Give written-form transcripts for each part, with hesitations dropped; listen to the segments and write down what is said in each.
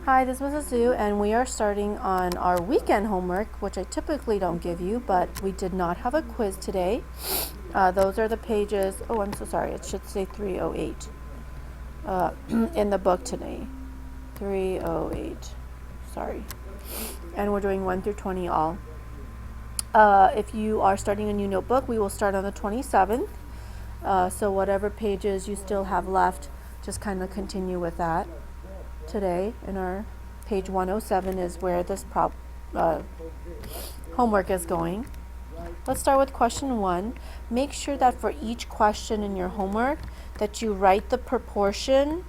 Hi, this is Mrs. Zhu, and we are starting on our weekend homework, which I typically don't give you, but we did not have a quiz today. Those are the pages, oh, I'm so sorry, it should say 308 in the book today. 308, sorry. And we're doing 1 through 20 all. If you are starting a new notebook, we will start on the 27th. So whatever pages you still have left, just kind of continue with that. Today in our page 107 is where this homework is going. Let's start with question 1. Make sure that for each question in your homework that you write the proportion,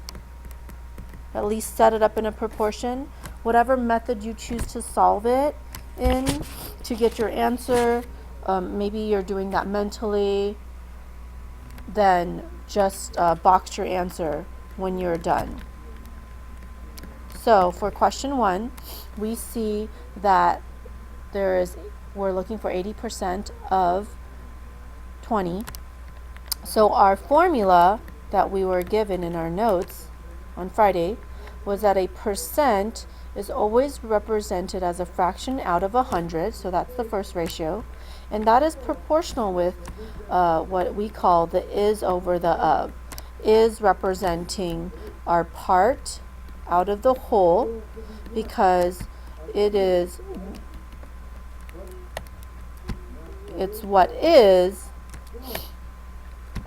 at least set it up in a proportion, whatever method you choose to solve it in to get your answer. Maybe you're doing that mentally, then just box your answer when you're done. So for question 1, we see that we're looking for 80% of 20. So our formula that we were given in our notes on Friday was that a percent is always represented as a fraction out of 100, so that's the first ratio, and that is proportional with what we call the is over the of. Is representing our part out of the whole because it's what is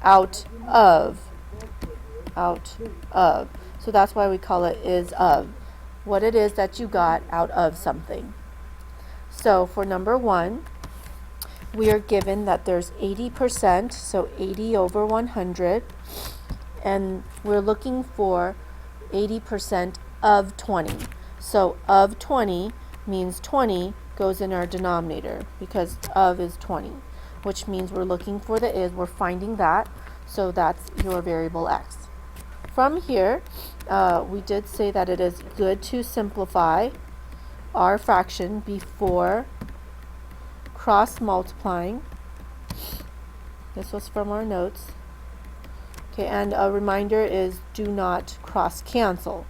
out of. So that's why we call it is of. What it is that you got out of something. So for number 1, we are given that there's 80%, so 80 over 100, and we're looking for 80% of 20. So of 20 means 20 goes in our denominator because of is 20, which means we're looking for the is, we're finding that, so that's your variable x. From here, we did say that it is good to simplify our fraction before cross multiplying. This was from our notes. Okay, and a reminder is do not cross cancel.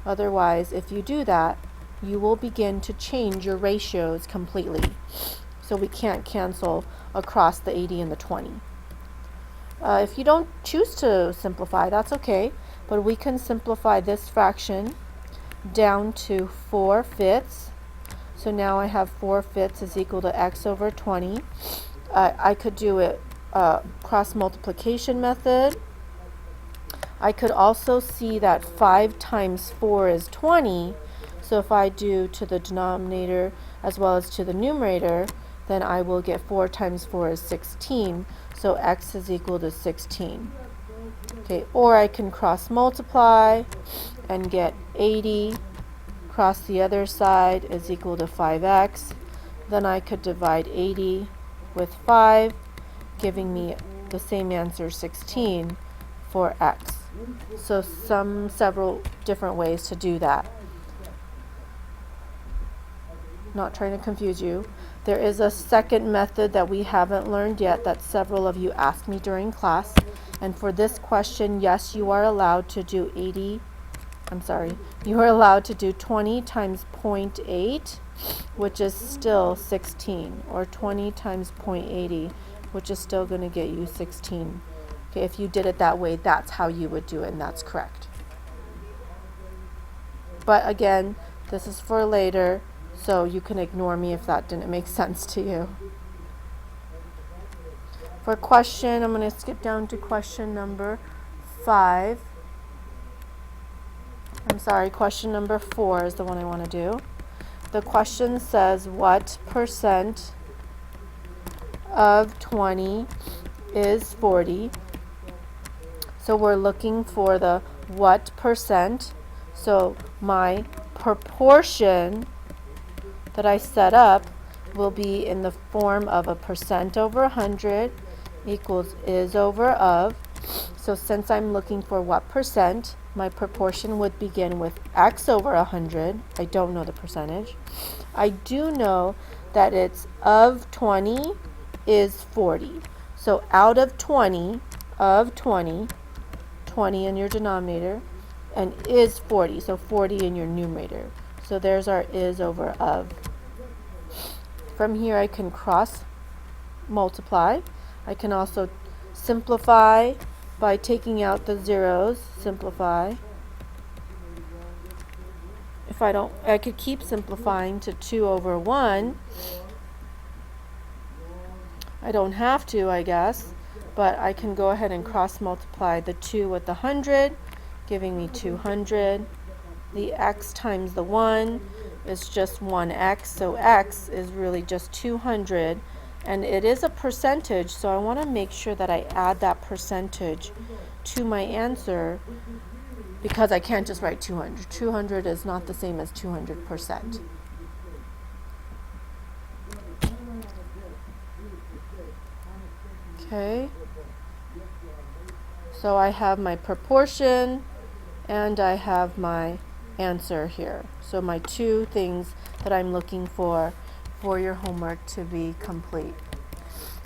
Otherwise, if you do that, you will begin to change your ratios completely. So we can't cancel across the 80 and the 20. If you don't choose to simplify, that's okay, but we can simplify this fraction down to 4/5. So now I have 4/5 is equal to x over 20. I could do it cross multiplication method. I could also see that 5 times 4 is 20. So if I do to the denominator as well as to the numerator, then I will get 4 times 4 is 16. So x is equal to 16. Okay, or I can cross multiply and get 80 cross the other side is equal to 5x. Then I could divide 80 with 5, giving me the same answer, 16, for x. So several different ways to do that. Not trying to confuse you. There is a second method that we haven't learned yet that several of you asked me during class. And for this question, yes, you are allowed to do you are allowed to do 20 times 0.8, which is still 16, or 20 times 0.80, which is still going to get you 16. Okay, if you did it that way, that's how you would do it, and that's correct. But again, this is for later, so you can ignore me if that didn't make sense to you. For question, I'm going to skip down to question number 5. Question number 4 is the one I want to do. The question says, what percent of 20 is 40? So we're looking for the what percent. So my proportion that I set up will be in the form of a percent over 100 equals is over of. So since I'm looking for what percent, my proportion would begin with x over 100. I don't know the percentage. I do know that it's of 20 is 40. So out of 20, 20 in your denominator, and is 40, so 40 in your numerator. So there's our is over of. From here I can cross multiply. I can also simplify by taking out the zeros, simplify. If I don't, I could keep simplifying to 2 over 1. I don't have to, I guess, but I can go ahead and cross multiply the 2 with the 100, giving me 200. The x times the 1 is just 1x, so x is really just 200, and it is a percentage, so I want to make sure that I add that percentage to my answer, because I can't just write 200. 200 is not the same as 200%. Okay, so I have my proportion and I have my answer here. So my two things that I'm looking for your homework to be complete.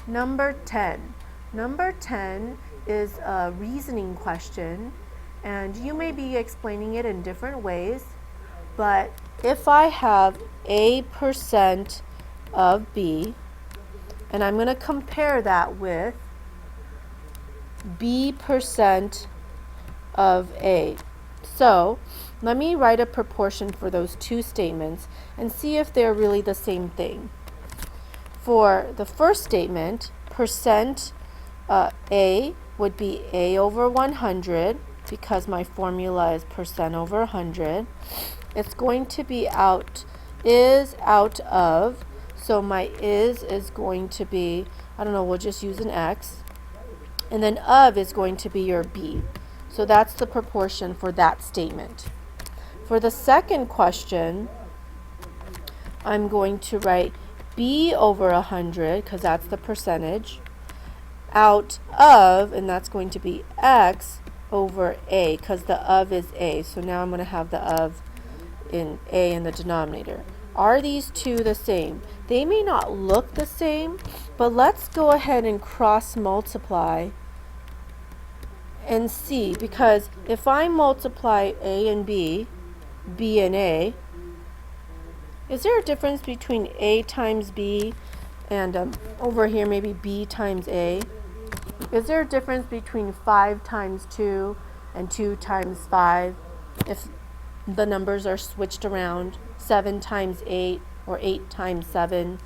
Number 10. Number 10 is a reasoning question, and you may be explaining it in different ways, but if I have A% of B, and I'm going to compare that with B% of A. So let me write a proportion for those two statements and see if they're really the same thing. For the first statement, percent A would be A over 100, because my formula is percent over 100. It's going to be is out of, so my is going to be, I don't know, we'll just use an X. And then of is going to be your B. So that's the proportion for that statement. For the second question, I'm going to write B over 100, because that's the percentage, out of, and that's going to be X over A, because the of is A. So now I'm going to have the of in A in the denominator. Are these two the same? They may not look the same, but let's go ahead and cross multiply and see, because if I multiply A and B, B and A, is there a difference between A times B and over here maybe B times A? Is there a difference between 5 times 2 and 2 times 5 if the numbers are switched around? 7 times 8 or 8 times 7,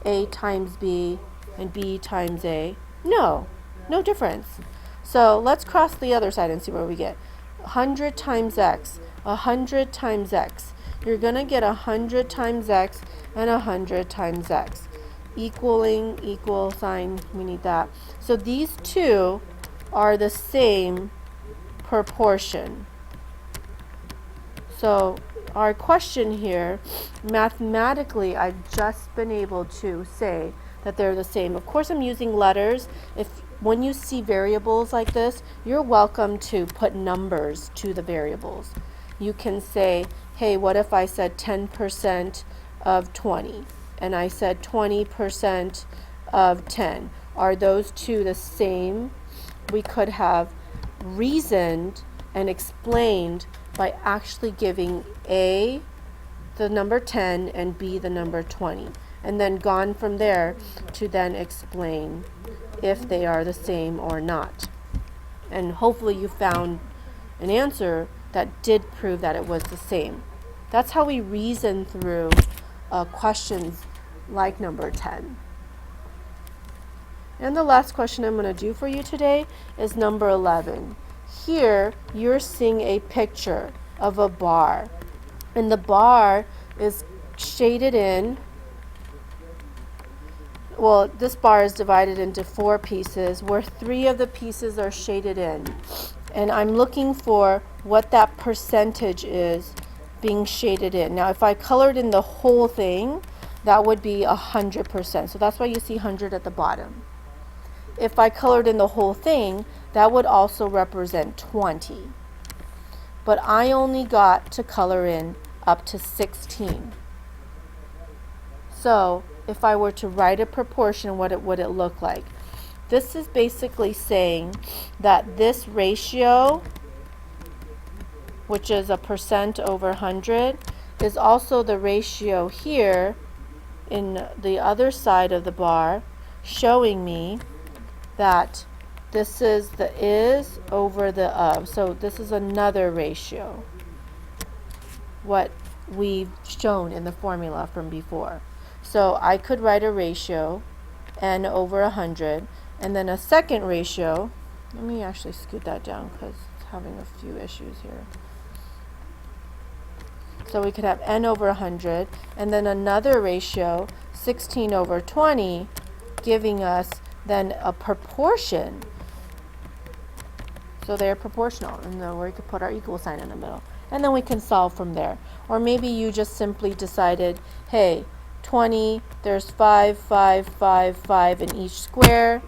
A times B and B times A? No, no difference. So let's cross the other side and see what we get. 100 times X, 100 times X. You're going to get 100 times X and 100 times X. Equaling, equal sign, we need that. So these two are the same proportion. So our question here, mathematically, I've just been able to say that they're the same. Of course, I'm using letters. When you see variables like this, you're welcome to put numbers to the variables. You can say, hey, what if I said 10% of 20? And I said 20% of 10. Are those two the same? We could have reasoned and explained by actually giving A the number 10 and B the number 20, and then gone from there to then explain if they are the same or not. And hopefully you found an answer that did prove that it was the same. That's how we reason through questions like number 10. And the last question I'm going to do for you today is number 11. Here you're seeing a picture of a bar, and the bar is shaded in. Well, this bar is divided into 4 pieces, where 3 of the pieces are shaded in. And I'm looking for what that percentage is being shaded in. Now, if I colored in the whole thing, that would be 100%. So that's why you see 100 at the bottom. If I colored in the whole thing, that would also represent 20. But I only got to color in up to 16. So if I were to write a proportion, what would it look like? This is basically saying that this ratio which is a percent over 100, is also the ratio here in the other side of the bar, showing me that this is the is over the of. So this is another ratio, what we've shown in the formula from before. So I could write a ratio, n over 100, and then a second ratio. Let me actually scoot that down because it's having a few issues here. So we could have n over 100, and then another ratio, 16 over 20, giving us then a proportion. So they're proportional, and then we could put our equal sign in the middle. And then we can solve from there. Or maybe you just simply decided, hey, 20, there's 5, 5, 5, 5 in each square.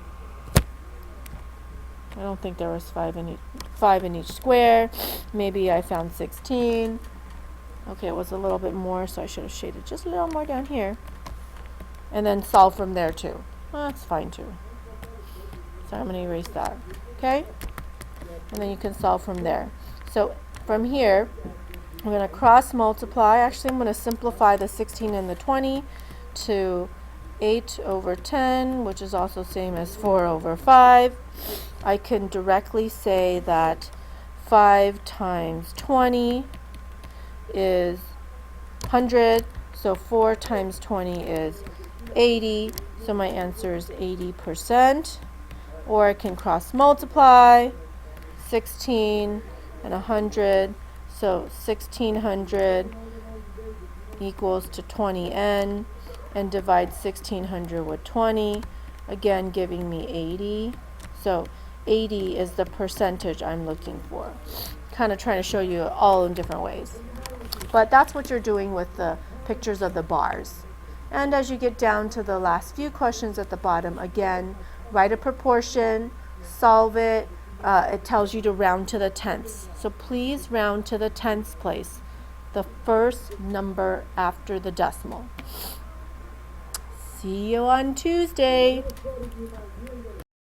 I don't think there was 5 in each square. Maybe I found 16. Okay, it was a little bit more, so I should have shaded just a little more down here. And then solve from there too. Well, that's fine too. So I'm going to erase that. Okay? And then you can solve from there. So from here, I'm going to cross multiply. Actually, I'm going to simplify the 16 and the 20 to 8 over 10, which is also same as 4 over 5. I can directly say that 5 times 20 is 100, so 4 times 20 is 80, so my answer is 80%. Or I can cross multiply 16 and 100, so 1600 equals to 20n, and divide 1600 with 20, again giving me 80. So 80 is the percentage I'm looking for. Kind of trying to show you all in different ways. But that's what you're doing with the pictures of the bars. And as you get down to the last few questions at the bottom, again, write a proportion, solve it. It tells you to round to the tenths. So please round to the tenths place, the first number after the decimal. See you on Tuesday.